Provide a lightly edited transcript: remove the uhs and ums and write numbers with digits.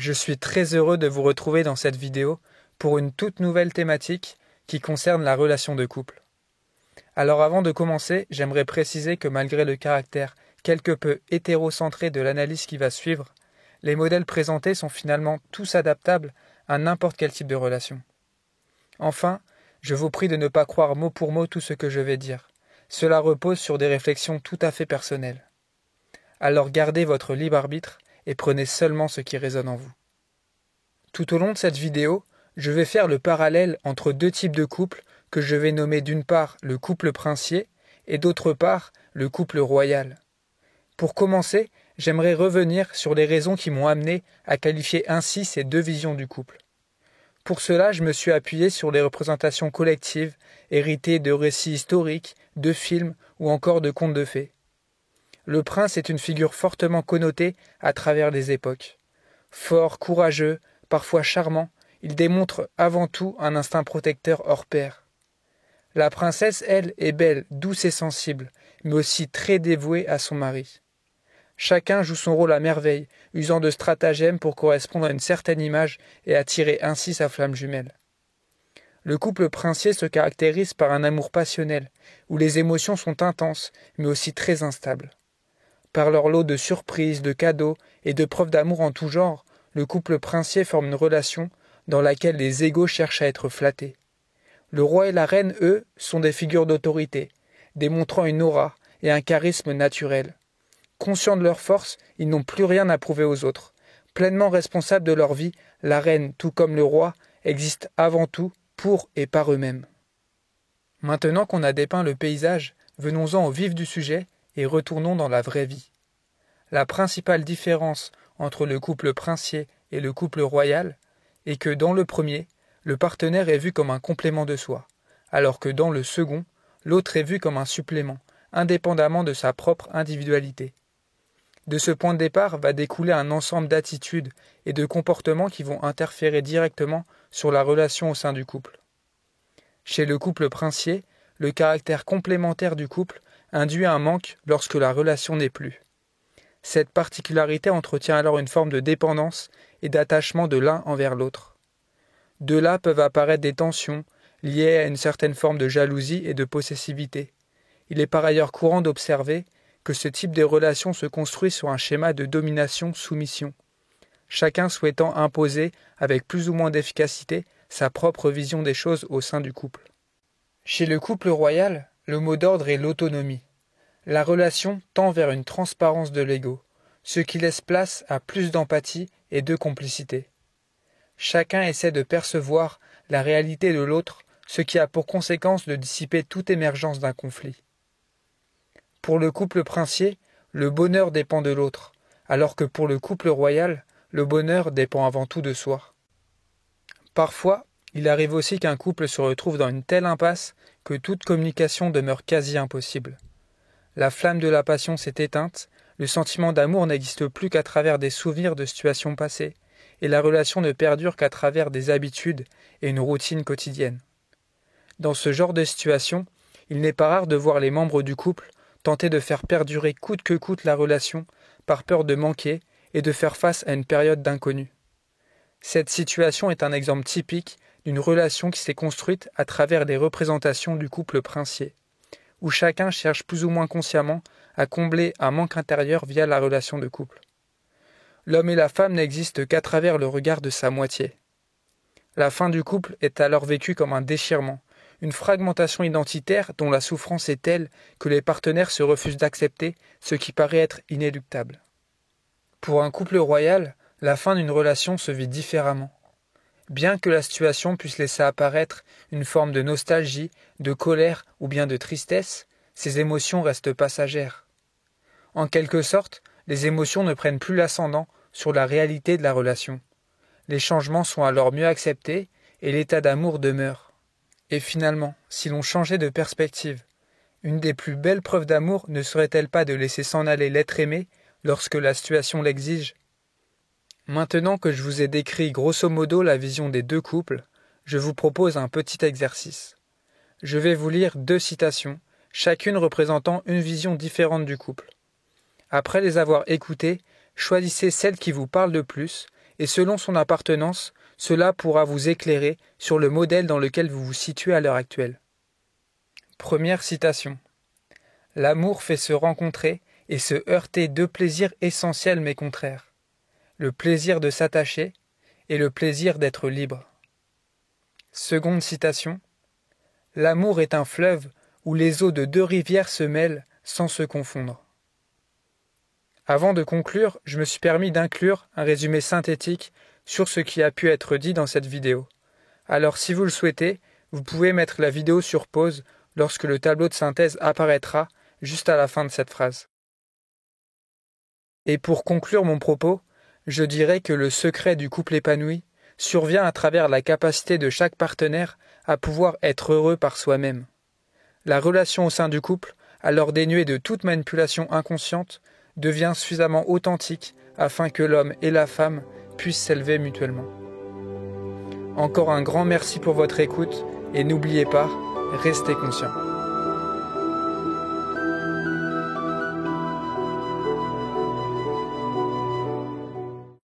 Je suis très heureux de vous retrouver dans cette vidéo pour une toute nouvelle thématique qui concerne la relation de couple. Alors avant de commencer, j'aimerais préciser que malgré le caractère quelque peu hétérocentré de l'analyse qui va suivre, les modèles présentés sont finalement tous adaptables à n'importe quel type de relation. Enfin, je vous prie de ne pas croire mot pour mot tout ce que je vais dire. Cela repose sur des réflexions tout à fait personnelles. Alors gardez votre libre arbitre et prenez seulement ce qui résonne en vous. Tout au long de cette vidéo, je vais faire le parallèle entre deux types de couples que je vais nommer d'une part le couple princier et d'autre part le couple royal. Pour commencer, j'aimerais revenir sur les raisons qui m'ont amené à qualifier ainsi ces deux visions du couple. Pour cela, je me suis appuyé sur les représentations collectives héritées de récits historiques, de films ou encore de contes de fées. Le prince est une figure fortement connotée à travers les époques. Fort, courageux, parfois charmant, il démontre avant tout un instinct protecteur hors pair. La princesse, elle, est belle, douce et sensible, mais aussi très dévouée à son mari. Chacun joue son rôle à merveille, usant de stratagèmes pour correspondre à une certaine image et attirer ainsi sa flamme jumelle. Le couple princier se caractérise par un amour passionnel, où les émotions sont intenses, mais aussi très instables. Par leur lot de surprises, de cadeaux et de preuves d'amour en tout genre, le couple princier forme une relation dans laquelle les égos cherchent à être flattés. Le roi et la reine, eux, sont des figures d'autorité, démontrant une aura et un charisme naturel. Conscients de leur force, ils n'ont plus rien à prouver aux autres. Pleinement responsables de leur vie, la reine, tout comme le roi, existent avant tout pour et par eux-mêmes. Maintenant qu'on a dépeint le paysage, venons-en au vif du sujet et retournons dans la vraie vie. La principale différence entre le couple princier et le couple royal est que dans le premier, le partenaire est vu comme un complément de soi, alors que dans le second, l'autre est vu comme un supplément, indépendamment de sa propre individualité. De ce point de départ va découler un ensemble d'attitudes et de comportements qui vont interférer directement sur la relation au sein du couple. Chez le couple princier, le caractère complémentaire du couple induit un manque lorsque la relation n'est plus. Cette particularité entretient alors une forme de dépendance et d'attachement de l'un envers l'autre. De là peuvent apparaître des tensions liées à une certaine forme de jalousie et de possessivité. Il est par ailleurs courant d'observer que ce type de relation se construit sur un schéma de domination-soumission, chacun souhaitant imposer avec plus ou moins d'efficacité sa propre vision des choses au sein du couple. Chez le couple royal, le mot d'ordre est l'autonomie. La relation tend vers une transparence de l'ego, ce qui laisse place à plus d'empathie et de complicité. Chacun essaie de percevoir la réalité de l'autre, ce qui a pour conséquence de dissiper toute émergence d'un conflit. Pour le couple princier, le bonheur dépend de l'autre, alors que pour le couple royal, le bonheur dépend avant tout de soi. Parfois, il arrive aussi qu'un couple se retrouve dans une telle impasse que toute communication demeure quasi impossible. La flamme de la passion s'est éteinte, le sentiment d'amour n'existe plus qu'à travers des souvenirs de situations passées, et la relation ne perdure qu'à travers des habitudes et une routine quotidienne. Dans ce genre de situation, il n'est pas rare de voir les membres du couple tenter de faire perdurer coûte que coûte la relation par peur de manquer et de faire face à une période d'inconnu. Cette situation est un exemple typique d'une relation qui s'est construite à travers les représentations du couple princier, où chacun cherche plus ou moins consciemment à combler un manque intérieur via la relation de couple. L'homme et la femme n'existent qu'à travers le regard de sa moitié. La fin du couple est alors vécue comme un déchirement, une fragmentation identitaire dont la souffrance est telle que les partenaires se refusent d'accepter ce qui paraît être inéluctable. Pour un couple royal, la fin d'une relation se vit différemment. Bien que la situation puisse laisser apparaître une forme de nostalgie, de colère ou bien de tristesse, ces émotions restent passagères. En quelque sorte, les émotions ne prennent plus l'ascendant sur la réalité de la relation. Les changements sont alors mieux acceptés et l'état d'amour demeure. Et finalement, si l'on changeait de perspective, une des plus belles preuves d'amour ne serait-elle pas de laisser s'en aller l'être aimé lorsque la situation l'exige ? Maintenant que je vous ai décrit grosso modo la vision des deux couples, je vous propose un petit exercice. Je vais vous lire 2 citations, chacune représentant une vision différente du couple. Après les avoir écoutées, choisissez celle qui vous parle le plus et selon son appartenance, cela pourra vous éclairer sur le modèle dans lequel vous vous situez à l'heure actuelle. Première citation. L'amour fait se rencontrer et se heurter deux plaisirs essentiels mais contraires. Le plaisir de s'attacher et le plaisir d'être libre. Seconde citation. L'amour est un fleuve où les eaux de deux rivières se mêlent sans se confondre. Avant de conclure, je me suis permis d'inclure un résumé synthétique sur ce qui a pu être dit dans cette vidéo. Alors si vous le souhaitez, vous pouvez mettre la vidéo sur pause lorsque le tableau de synthèse apparaîtra juste à la fin de cette phrase. Et pour conclure mon propos, je dirais que le secret du couple épanoui survient à travers la capacité de chaque partenaire à pouvoir être heureux par soi-même. La relation au sein du couple, alors dénuée de toute manipulation inconsciente, devient suffisamment authentique afin que l'homme et la femme puissent s'élever mutuellement. Encore un grand merci pour votre écoute et n'oubliez pas, restez conscient.